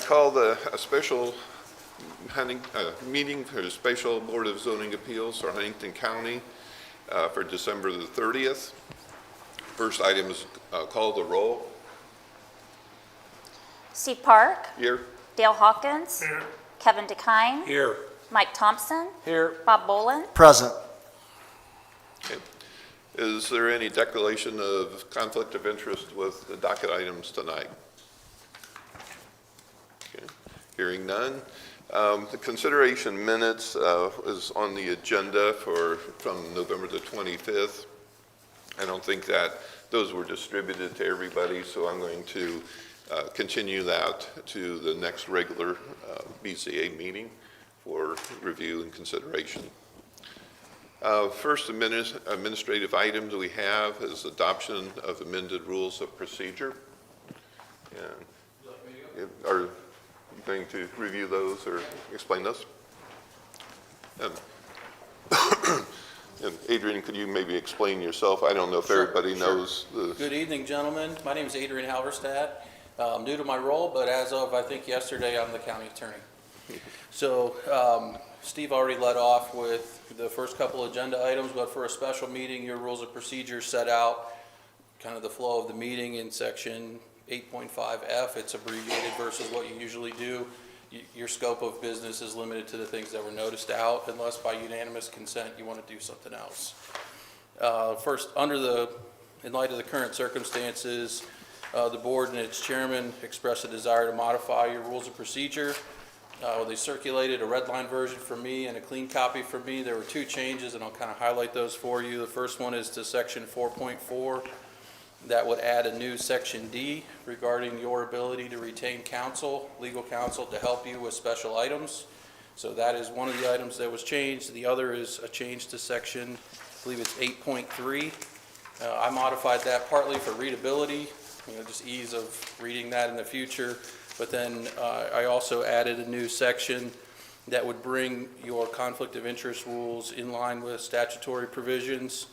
call a special meeting for the Special Board of Zoning Appeals for Huntington County for December the 30th. First item is call the roll. Steve Park. Here. Dale Hawkins. Here. Kevin DeKine. Here. Mike Thompson. Here. Bob Boland. Present. Okay. Is there any declaration of conflict of interest with the docket items tonight? Okay. Hearing none. The consideration minutes is on the agenda from November the 25th. I don't think that those were distributed to everybody, so I'm going to continue that to the next regular BZA meeting for review and consideration. First administrative items we have is adoption of amended rules of procedure. And are you going to review those or explain those? And Adrian, could you maybe explain yourself? I don't know if everybody knows. Good evening, gentlemen. My name is Adrian Halverstadt. I'm new to my role, but as of, I think, yesterday, I'm the county attorney. So Steve already led off with the first couple agenda items, but for a special meeting, your rules of procedure set out kind of the flow of the meeting in section 8.5F. It's abbreviated versus what you usually do. Your scope of business is limited to the things that were noticed out, unless by unanimous consent you want to do something else. First, in light of the current circumstances, the board and its chairman expressed a desire to modify your rules of procedure. They circulated a red line version for me and a clean copy for me. There were two changes, and I'll kind of highlight those for you. The first one is to section 4.4. That would add a new section D regarding your ability to retain counsel, legal counsel, to help you with special items. So that is one of the items that was changed. The other is a change to section, I believe it's 8.3. I modified that partly for readability, just ease of reading that in the future. But then I also added a new section that would bring your conflict of interest rules in line with statutory provisions.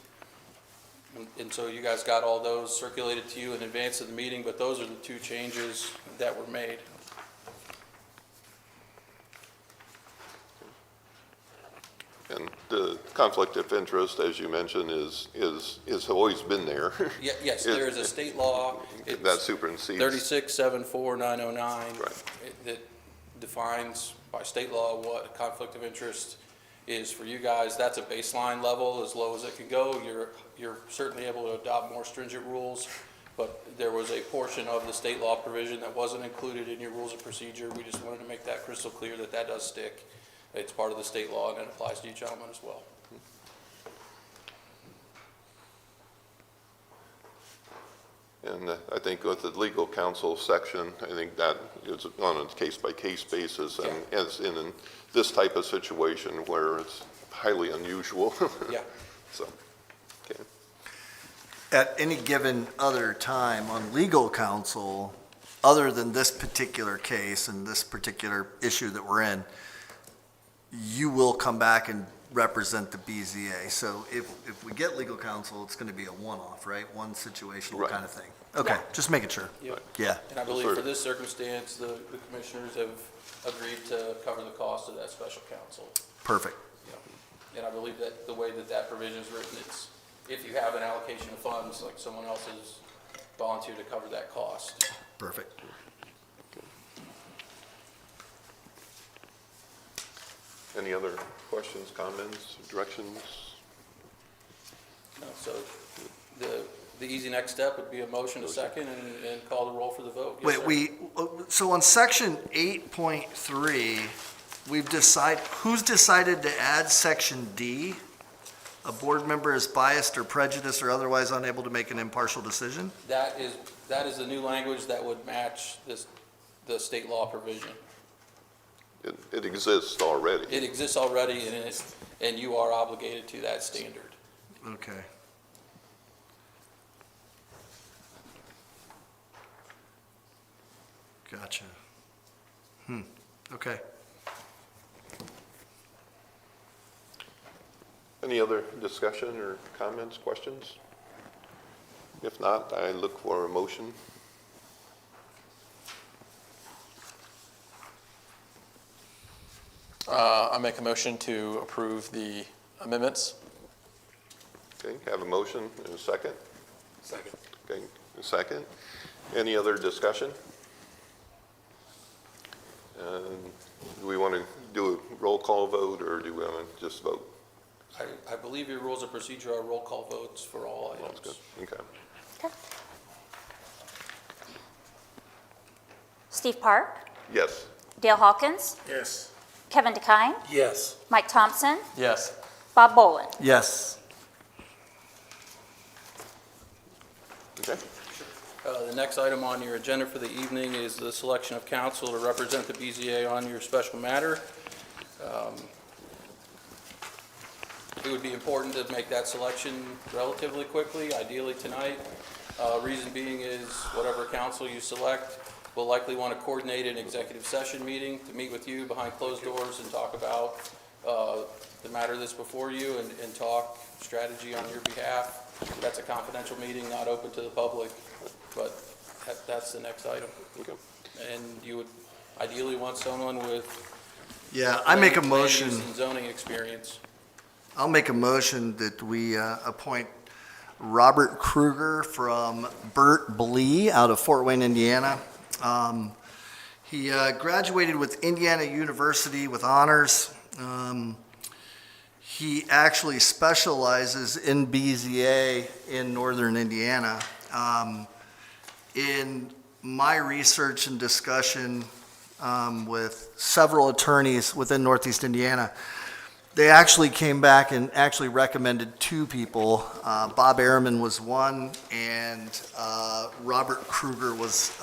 And so you guys got all those circulated to you in advance of the meeting, but those are the two changes that were made. And the conflict of interest, as you mentioned, is always been there. Yes, there is a state law. That supersedes. 3674-909. Right. That defines by state law what a conflict of interest is for you guys. That's a baseline level, as low as it can go. You're certainly able to adopt more stringent rules, but there was a portion of the state law provision that wasn't included in your rules of procedure. We just wanted to make that crystal clear that that does stick. It's part of the state law, and it applies to you gentlemen as well. And I think with the legal counsel section, I think that is on a case-by-case basis, and as in this type of situation where it's highly unusual. Yeah. So, okay. At any given other time on legal counsel, other than this particular case and this particular issue that we're in, you will come back and represent the BZA. So if we get legal counsel, it's going to be a one-off, right? One situational kind of thing. Okay, just making sure. Yep. Yeah. And I believe for this circumstance, the commissioners have agreed to cover the cost of that special counsel. Perfect. Yeah. And I believe that the way that that provision is written, it's if you have an allocation of funds, like someone else has volunteered to cover that cost. Perfect. Any other questions, comments, directions? No, so the easy next step would be a motion, a second, and call the roll for the vote. Yes, Wait, sir. so on section 8.3, who's decided to add section D? A board member is biased or prejudiced or otherwise unable to make an impartial decision? That is the new language that would match the state law provision. It exists already. It exists already, and you are obligated to that standard. Okay. Gotcha. Okay. Any other discussion or comments, questions? If not, I look for a motion. I make a motion to approve the amendments. Okay, have a motion and a second? Second. Okay, a second. Any other discussion? Do we want to do a roll call vote, or do we want to just vote? I believe your rules of procedure are roll call votes for all That's good. items. Okay. Okay. Steve Park, Yes. Dale Hawkins, Yes. Kevin DeKine, Yes. Mike Thompson, Yes. Bob Boland. Yes. Okay. The next item on your agenda for the evening is the selection of counsel to represent the BZA on your special matter. It would be important to make that selection relatively quickly, ideally tonight. Reason being is whatever counsel you select will likely want to coordinate an executive session meeting to meet with you behind closed doors and talk about the matter that's before you and talk strategy on your behalf. That's a confidential meeting, not open to the public, but that's the next item. Okay. And you would ideally want someone with Yeah, I make a land motion. use and zoning experience. I'll make a motion that we appoint Robert Kruger from Burt Blee out of Fort Wayne, Indiana. He graduated with Indiana University with honors. He actually specializes in BZA in northern Indiana. In my research and discussion with several attorneys within Northeast Indiana, they actually came back and actually recommended two people. Bob Ehrman was one, and Robert Kruger was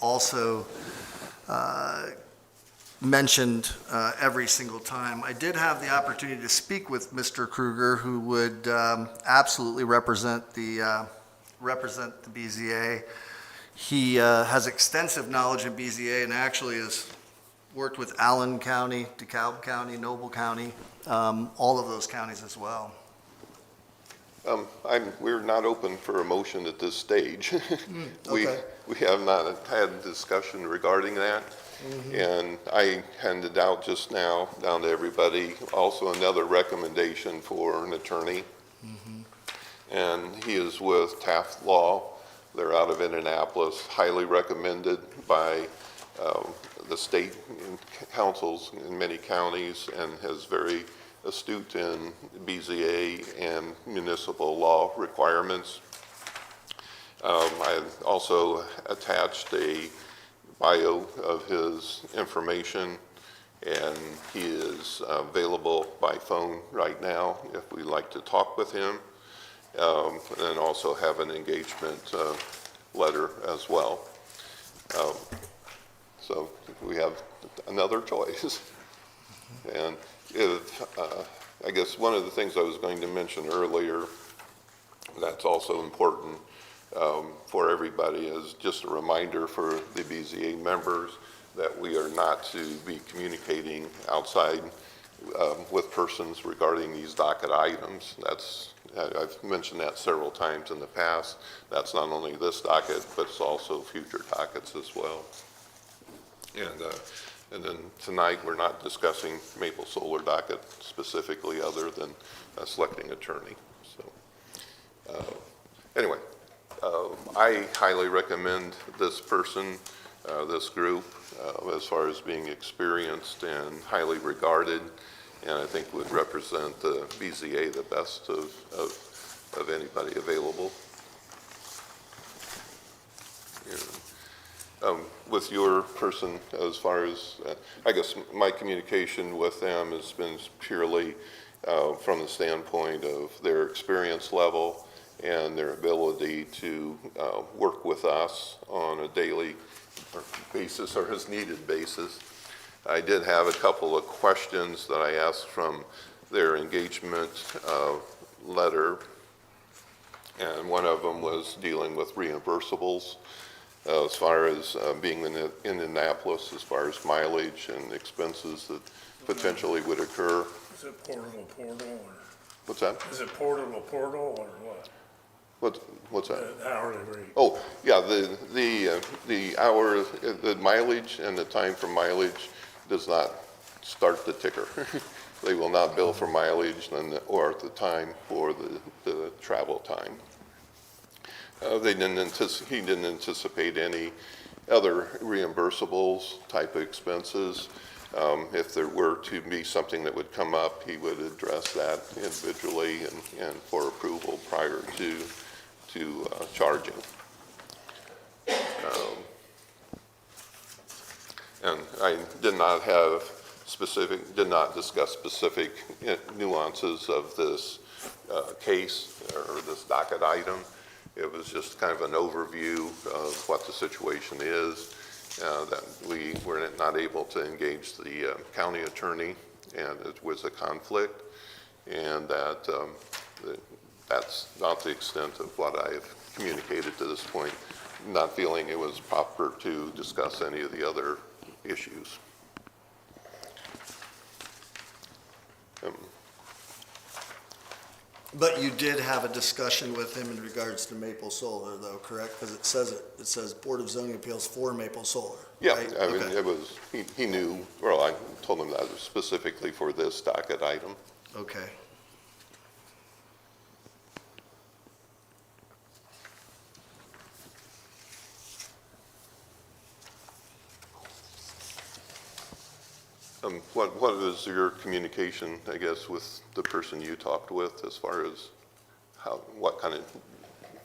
also mentioned every single time. I did have the opportunity to speak with Mr. Kruger, who would absolutely represent the BZA. He has extensive knowledge in BZA and actually has worked with Allen County, DeKalb County, Noble County, all of those counties as well. We're not open for a motion at this stage. okay. We have not had discussion regarding that. And I handed out just now, down to everybody, also another recommendation for an attorney. And he is with Taft Law. They're out of Indianapolis, highly recommended by the state councils in many counties, and is very astute in BZA and municipal law requirements. I also attached a bio of his information, and he is available by phone right now if we'd like to talk with him, and also have an engagement letter as well. So we have another choice. And if, I guess one of the things I was going to mention earlier that's also important for everybody is just a reminder for the BZA members that we are not to be communicating outside with persons regarding these docket items. I've mentioned that several times in the past. That's not only this docket, but it's also future dockets as well. And then tonight, we're not discussing Maple Solar docket specifically other than selecting attorney. So anyway, I highly recommend this person, this group, as far as being experienced and highly regarded, and I think would represent the BZA the best of anybody available. With your person, as far as, I guess my communication with them has been purely from the standpoint of their experience level and their ability to work with us on a daily basis or as needed basis. I did have a couple of questions that I asked from their engagement letter, and one of them was dealing with reimbursables. As far as being in Indianapolis, as far as mileage and expenses that potentially would occur. Is it portable or? What's that? Is it portable or what? What's that? The hourly rate? Oh, yeah, the hour, the mileage and the time for mileage does not start the ticker. They will not bill for mileage or the time for the travel time. He didn't anticipate any other reimbursables type of expenses. If there were to be something that would come up, he would address that individually and for approval prior to charging. And I did not discuss specific nuances of this case or this docket item. It was just kind of an overview of what the situation is, that we were not able to engage the county attorney, and it was a conflict, and that that's not the extent of what I've communicated to this point, not feeling it was proper to discuss any of the other issues. But you did have a discussion with him in regards to Maple Solar, though, correct? Because it says Board of Zoning Appeals for Maple Solar. Yeah, right? I mean, Okay. it was, he knew, well, I told him that it was specifically for this docket item. Okay. What is your communication, I guess, with the person you talked with as far as what kind of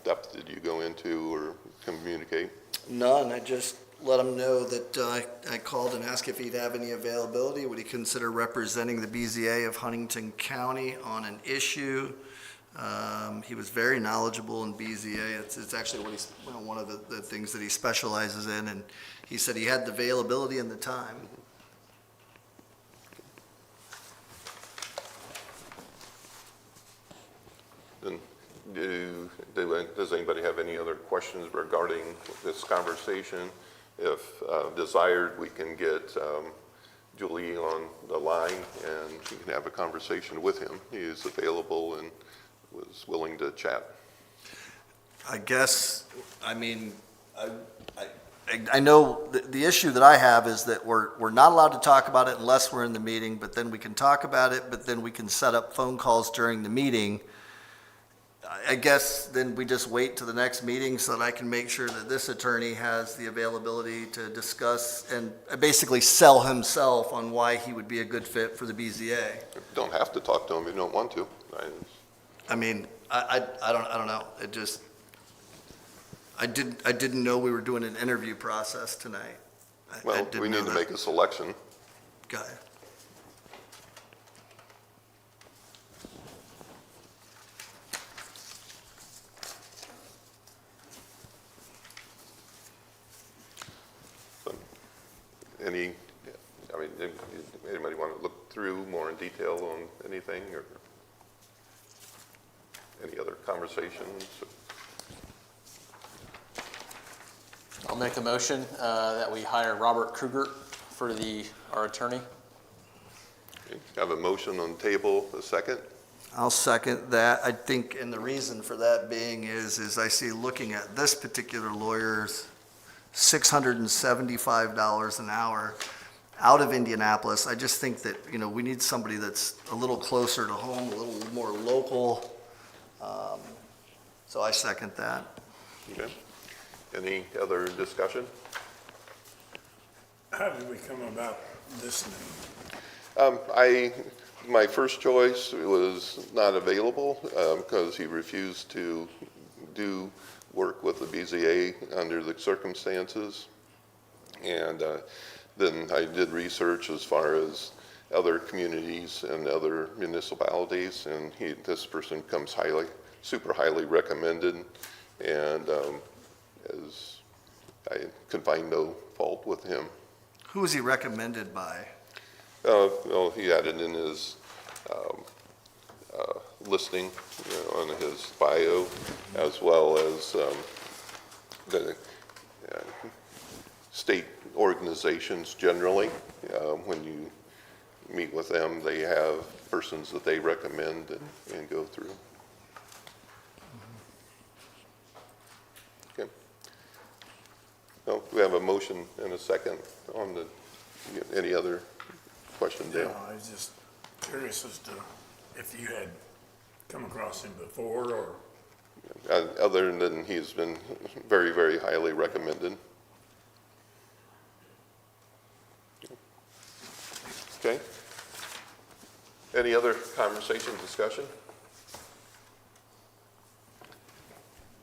depth did you go into or communicate? None, I just let him know that I called and asked if he'd have any availability. Would he consider representing the BZA of Huntington County on an issue? He was very knowledgeable in BZA. It's actually one of the things that he specializes in, and he said he had the availability and the time. And does anybody have any other questions regarding this conversation? If desired, we can get Julie on the line and she can have a conversation with him. He is available and was willing to chat. I guess, I mean, I know the issue that I have is that we're not allowed to talk about it unless we're in the meeting, but then we can talk about it, but then we can set up phone calls during the meeting. I guess then we just wait to the next meeting so that I can make sure that this attorney has the availability to discuss and basically sell himself on why he would be a good fit for the BZA. You don't have to talk to him if you don't want to. I mean, I don't know. It just, I didn't know we were doing an interview process tonight. I Well, didn't we know need to that. make a selection. Got it. Anybody want to look through more in detail on anything or any other conversations? I'll make a motion that we hire Robert Kruger for our attorney. Okay, have a motion on the table, a second? I'll second that. I think, and the reason for that being is I see looking at this particular lawyer's $675 an hour out of Indianapolis. I just think that, we need somebody that's a little closer to home, a little more local. So I second that. Okay. Any other discussion? How did we come about this name? My first choice was not available because he refused to do work with the BZA under the circumstances. And then I did research as far as other communities and other municipalities, and this person comes super highly recommended, and I could find no fault with him. Who was he recommended by? Well, he had it in his listing on his bio, as well as the state organizations generally. When you meet with them, they have persons that they recommend and go through. Okay. Well, we have a motion and a second on any other question, Dale. I was just curious as to if you had come across him before or, Other than he's been very, very highly recommended. Okay. Any other conversation, discussion?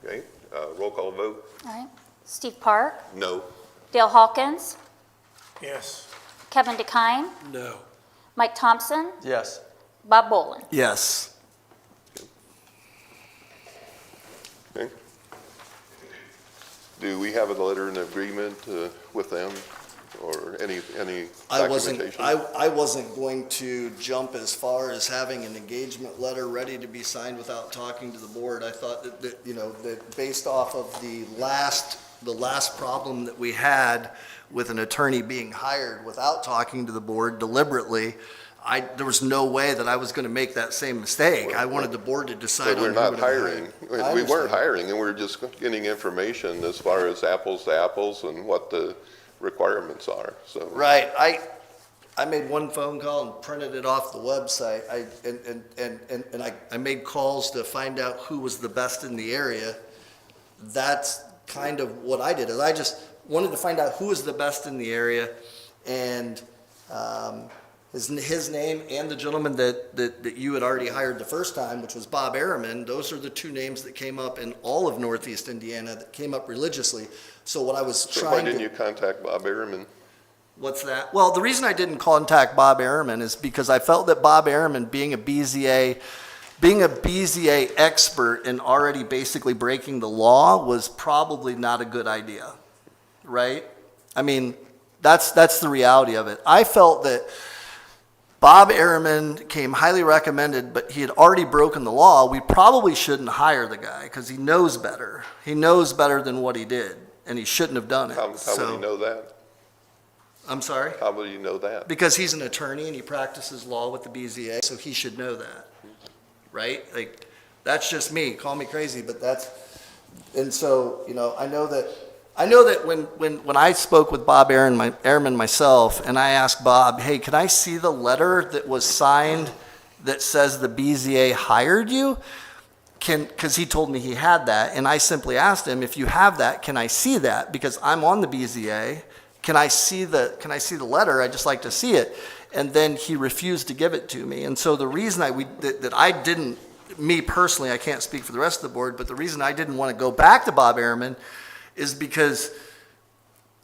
Okay, roll call vote? All right. Steve Park, No. Dale Hawkins, yes, Kevin DeKine, No. Mike Thompson, Yes. Bob Boland. Yes. Okay. Do we have a letter in agreement with them or any I wasn't, documentation? I wasn't going to jump as far as having an engagement letter ready to be signed without talking to the board. I thought that, you know, that based off of the last problem that we had with an attorney being hired without talking to the board deliberately, there was no way that I was going to make that same mistake. I wanted the board to decide But on we're who not would hiring. hire. We I weren't understand. hiring, and we're just getting information as far as apples to apples and what the requirements are, so. Right, I made one phone call and printed it off the website. I made calls to find out who was the best in the area. That's kind of what I did, is I just wanted to find out who was the best in the area, and his name and the gentleman that you had already hired the first time, which was Bob Araman, those are the two names that came up in all of Northeast Indiana, that came up religiously. So what I was So why trying didn't to, you contact Bob Araman? what's that? Well, the reason I didn't contact Bob Araman is because I felt that Bob Araman, being a BZA expert and already basically breaking the law, was probably not a good idea, right? I mean, that's the reality of it. I felt that Bob Araman came highly recommended, but he had already broken the law. We probably shouldn't hire the guy because he knows better. He knows better than what he did, and he shouldn't have done it. How would you know that? I'm sorry? How would you know that? Because he's an attorney and he practices law with the BZA, so he should know that, right? Like, that's just me. Call me crazy, but that's, and so, you know, I know that when I spoke with Bob Araman myself, and I asked Bob, hey, can I see the letter that was signed that says the BZA hired you? Because he told me he had that, and I simply asked him, if you have that, can I see that? Because I'm on the BZA. Can I see the letter? I'd just like to see it. And then he refused to give it to me. And so the reason that I didn't, me personally, I can't speak for the rest of the board, but the reason I didn't want to go back to Bob Araman is because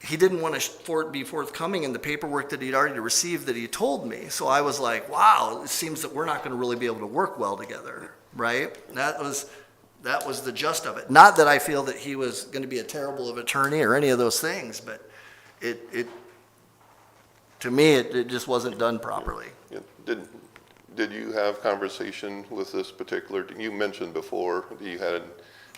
he didn't want to be forthcoming in the paperwork that he'd already received that he told me. So I was like, wow, it seems that we're not going to really be able to work well together, right? That was the gist of it. Not that I feel that he was going to be a terrible of attorney or any of those things, but to me, it just wasn't done properly. Did you have conversation with this particular, you mentioned before, that you had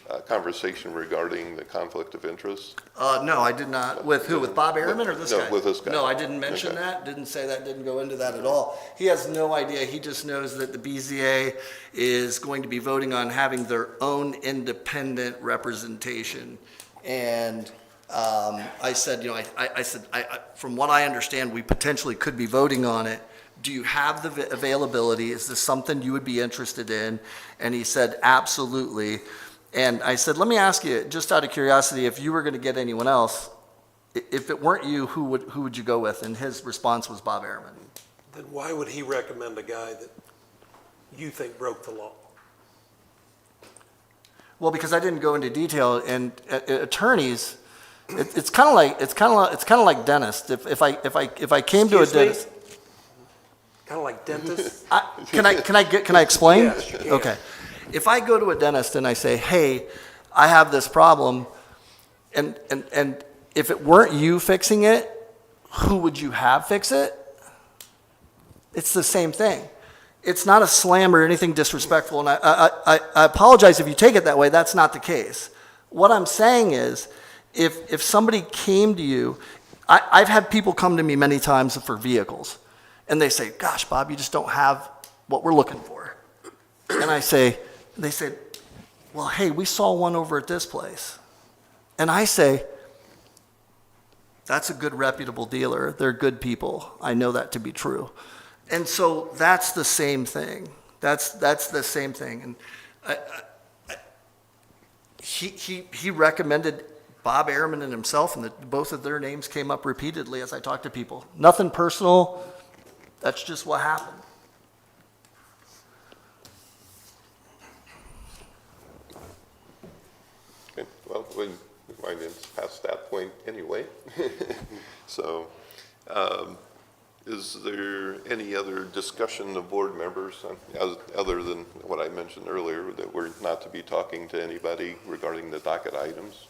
a conversation regarding the conflict of interest? No, I did not. With who? With Bob Araman or this No, guy? with this guy. No, I didn't mention Okay. that, didn't say that, didn't go into that at all. He has no idea. He just knows that the BZA is going to be voting on having their own independent representation. And I said, you know, I said, from what I understand, we potentially could be voting on it. Do you have the availability? Is this something you would be interested in? And he said, absolutely. And I said, let me ask you, just out of curiosity, if you were going to get anyone else, if it weren't you, who would you go with? And his response was Bob Araman. Then why would he recommend a guy that you think broke the law? Well, because I didn't go into detail, and attorneys, it's kind of like dentists. If I came to a Excuse me? dentist, Kind of like dentists? can I explain? Yes, you can. Okay. If I go to a dentist and I say, hey, I have this problem, and if it weren't you fixing it, who would you have fix it? It's the same thing. It's not a slam or anything disrespectful, and I apologize if you take it that way. That's not the case. What I'm saying is, if somebody came to you, I've had people come to me many times for vehicles, and they say, gosh, Bob, you just don't have what we're looking for. And they said, well, hey, we saw one over at this place. And I say, That's a good reputable dealer. They're good people. I know that to be true. And so that's the same thing. That's the same thing. And he recommended Bob Ehrman and himself, and both of their names came up repeatedly as I talked to people. Nothing personal. That's just what happened. Okay, well, we might have past that point anyway. So, is there any other discussion of board members, other than what I mentioned earlier, that we're not to be talking to anybody regarding the docket items?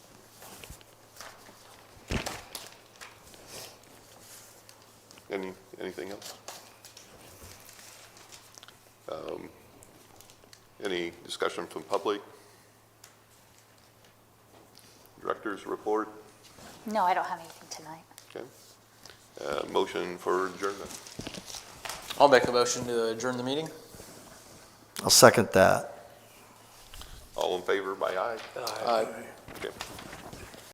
Anything else? Any discussion from public? Director's report? No, I don't have anything tonight. Okay. Motion for adjournment. I'll make a motion to adjourn the meeting. I'll second that. All in favor by aye? Aye. Okay.